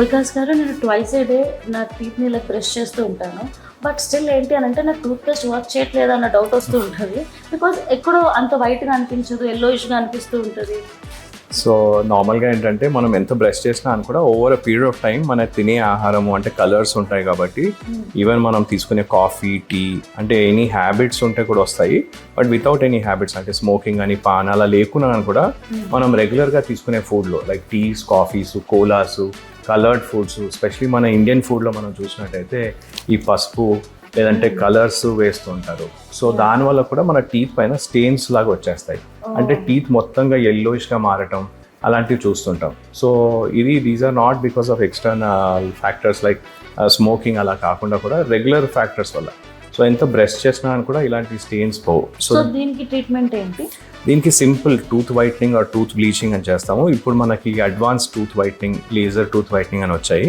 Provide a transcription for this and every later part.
వికాస్ గారు, నేను ట్వైస్ ఏ డే నా టీత్ని ఇలా బ్రష్ చేస్తూ ఉంటాను. బట్ స్టిల్ ఏంటి అని అంటే నాకు టూత్ పేస్ట్ వర్క్ చేయట్లేదు అన్న డౌట్ వస్తూ ఉంటుంది. బికాజ్ ఎక్కడో అంత వైట్గా అనిపించదు, ఎల్లోయిష్గా అనిపిస్తూ ఉంటుంది. సో నార్మల్గా ఏంటంటే మనం ఎంత బ్రష్ చేసినా అని కూడా over a period of time మన తినే ఆహారము అంటే కలర్స్ ఉంటాయి కాబట్టి ఈవెన్ మనం తీసుకునే కాఫీ, టీ అంటే ఎనీ హ్యాబిట్స్ ఉంటే కూడా వస్తాయి. బట్ వితౌట్ ఎనీ హ్యాబిట్స్ అంటే స్మోకింగ్ అని, పాన్ అలా లేకున్నా కూడా మనం రెగ్యులర్గా తీసుకునే ఫుడ్లో like teas, coffees, colas, coloured foods, especially మన ఇండియన్ ఫుడ్లో మనం చూసినట్టయితే ఈ పసుపు లేదంటే కలర్స్ వేస్తూ ఉంటారు. సో దానివల్ల కూడా మన టీత్ పైన స్టెయిన్స్ లాగా వచ్చేస్తాయి. అంటే టీత్ మొత్తంగా yellowish-గా మారటం అలాంటివి చూస్తుంటాం. So these are not because of external factors like smoking అలా కాకుండా కూడా రెగ్యులర్ ఫ్యాక్టర్స్ వల్ల. సో ఎంత బ్రష్ చేసినా అని కూడా ఇలాంటి స్టెయిన్స్ పోవు. సో దీనికి ట్రీట్మెంట్ ఏంటి? దీనికి simple tooth whitening or tooth bleaching అని చేస్తాము. ఇప్పుడు మనకి advance tooth whitening, laser tooth whitening అని వచ్చాయి.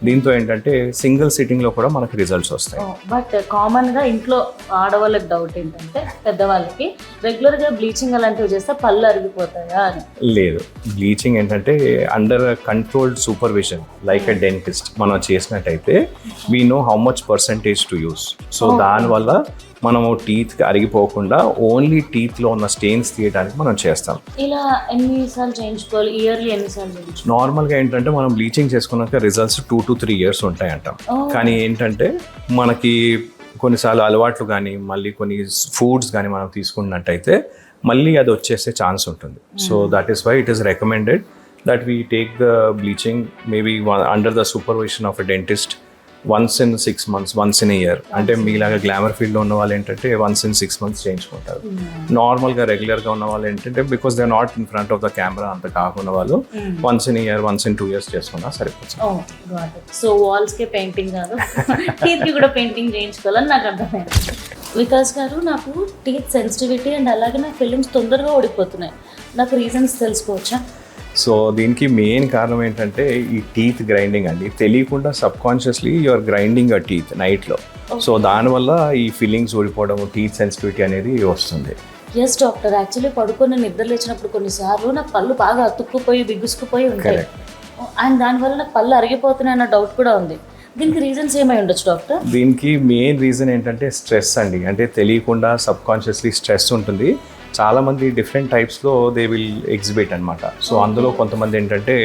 దీంతో ఏంటంటే సింగిల్ సిట్టింగ్ లో కూడా మనకి రిజల్ట్స్ వస్తాయి. బట్ కామన్ గా ఇంట్లో ఆడవాళ్ళకి డౌట్ ఏంటంటే పెద్దవాళ్ళకి రెగ్యులర్ గా బ్లీచింగ్ అలాంటివి చేస్తే పళ్ళు అరిగిపోతాయా అని. లేదు, బ్లీచింగ్ ఏంటంటే under controlled supervision like a dentist మనం చేసినట్టయితే we know how much percentage to use. So దానివల్ల మనము టీత్కి అరిగిపోకుండా ఓన్లీ టీత్లో ఉన్న స్టెయిన్స్ తీయడానికి మనం చేస్తాం. ఇలా ఎన్నిసార్లు చేయించుకోవాలి? ఇయర్లీ ఎన్నిసార్లు చేయించుకోవాలి? నార్మల్గా ఏంటంటే మనం బ్లీచింగ్ చేసుకున్నాక రిజల్ట్స్ 2 to 3 years ఉంటాయి అంటాం. కానీ ఏంటంటే మనకి కొన్నిసార్లు అలవాట్లు కానీ మళ్ళీ కొన్ని ఫుడ్స్ కానీ మనం తీసుకున్నట్టయితే మళ్ళీ అది వచ్చేసే ఛాన్స్ ఉంటుంది. So that is why it is recommended that we take the bleaching maybe under the supervision of a dentist once in 6 months, once in a year. అంటే మీలాగా గ్లామర్ ఫీల్డ్లో ఉన్న వాళ్ళు ఏంటంటే once in 6 months చేయించుకుంటారు. నార్మల్గా రెగ్యులర్గా ఉన్న వాళ్ళు ఏంటంటే because they not in front of the camera అంత కాకుండా వాళ్ళు once in a year, once in 2 years చేసుకున్నా సరిపోతుంది. సో వాల్స్కే పెయింటింగ్ కాదు, టీత్కి కూడా పెయింటింగ్ చేయించుకోవాలని నాకు అర్థమైంది. వికాస్ గారు, నాకు టీత్ సెన్సిటివిటీ అండ్ అలాగే నా ఫిలిమ్స్ తొందరగా ఓడిపోతున్నాయి. నాకు రీజన్స్ తెలుసుకోవచ్చా? సో దీనికి మెయిన్ కారణం ఏంటంటే ఈ టీత్ గ్రైండింగ్ అండి. తెలియకుండా subconsciously you're grinding a teeth నైట్లో. సో దానివల్ల ఈ ఫీలింగ్స్ ఓడిపోవడం, టీత్ సెన్సిటివిటీ అనేది వస్తుంది. ఎస్ డాక్టర్, యాక్చువల్లీ పడుకొని నిద్ర లేచినప్పుడు కొన్నిసార్లు నాకు పళ్ళు బాగా అతుక్కుపోయి బిగుసుకుపోయి ఉంటాయి అండ్ దానివల్ల నాకు పళ్ళు అరిగిపోతున్నాయి అన్న డౌట్ కూడా ఉంది. దీనికి రీజన్స్ ఏమై ఉండొచ్చు డాక్టర్? దీనికి మెయిన్ రీజన్ ఏంటంటే స్ట్రెస్ అండి. అంటే తెలియకుండా సబ్ కాన్షియస్లీ స్ట్రెస్ ఉంటుంది. చాలామంది డిఫరెంట్ టైప్స్లో దే విల్ ఎగ్జిబిట్ అనమాట. సో అందులో కొంతమంది ఏంటంటే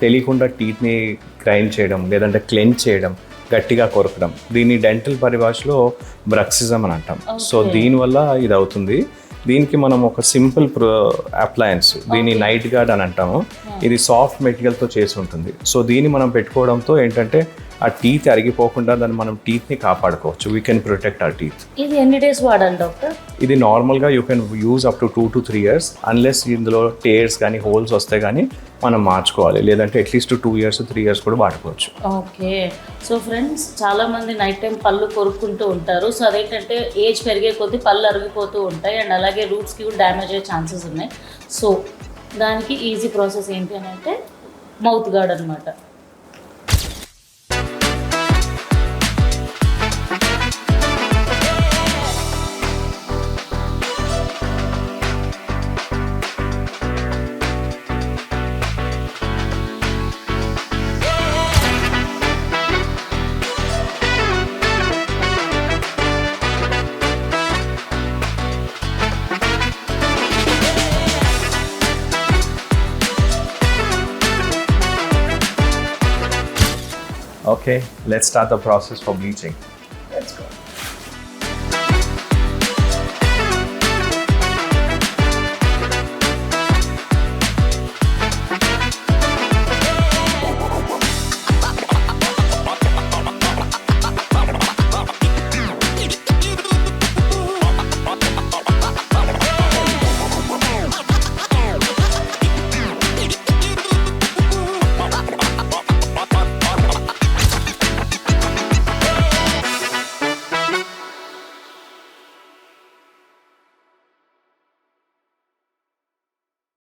తెలియకుండా టీత్ని గ్రైండ్ చేయడం లేదంటే క్లెన్స్ చేయడం, గట్టిగా కొరకడం, దీన్ని డెంటల్ పరిభాషలో బ్రక్సిజం అని అంటాం. సో దీనివల్ల ఇది అవుతుంది. దీనికి మనం ఒక సింపుల్ అప్లయన్స్, దీన్ని నైట్ గార్డ్ అని అంటాము. ఇది సాఫ్ట్ మెటీరియల్తో చేసి ఉంటుంది. సో దీన్ని మనం పెట్టుకోవడంతో ఏంటంటే ఆ టీత్ అరిగిపోకుండా దాన్ని మనం టీత్ని కాపాడుకోవచ్చు. We can protect our teeth. ఇది ఎన్ని డేస్ వాడాలి డాక్టర్? ఇది నార్మల్గా you can use up to 2 to 3 years unless ఇందులో టేర్స్ కానీ హోల్స్ వస్తే కానీ మనం మార్చుకోవాలి. లేదంటే అట్లీస్ట్ 2 years 3 years కూడా వాడుకోవచ్చు. ఓకే. సో ఫ్రెండ్స్, చాలామంది నైట్ టైం పళ్ళు కొరుక్కుంటూ ఉంటారు. సో అదేంటంటే ఏజ్ పెరిగే కొద్దీ పళ్ళు అరిగిపోతూ ఉంటాయి అండ్ అలాగే రూట్స్కి కూడా డ్యామేజ్ అయ్యే ఛాన్సెస్ ఉన్నాయి. సో దానికి ఈజీ ప్రాసెస్ ఏంటి అని అంటే మౌత్ గార్డ్ అనమాట. Okay, let's start the process for bleaching. Let's go.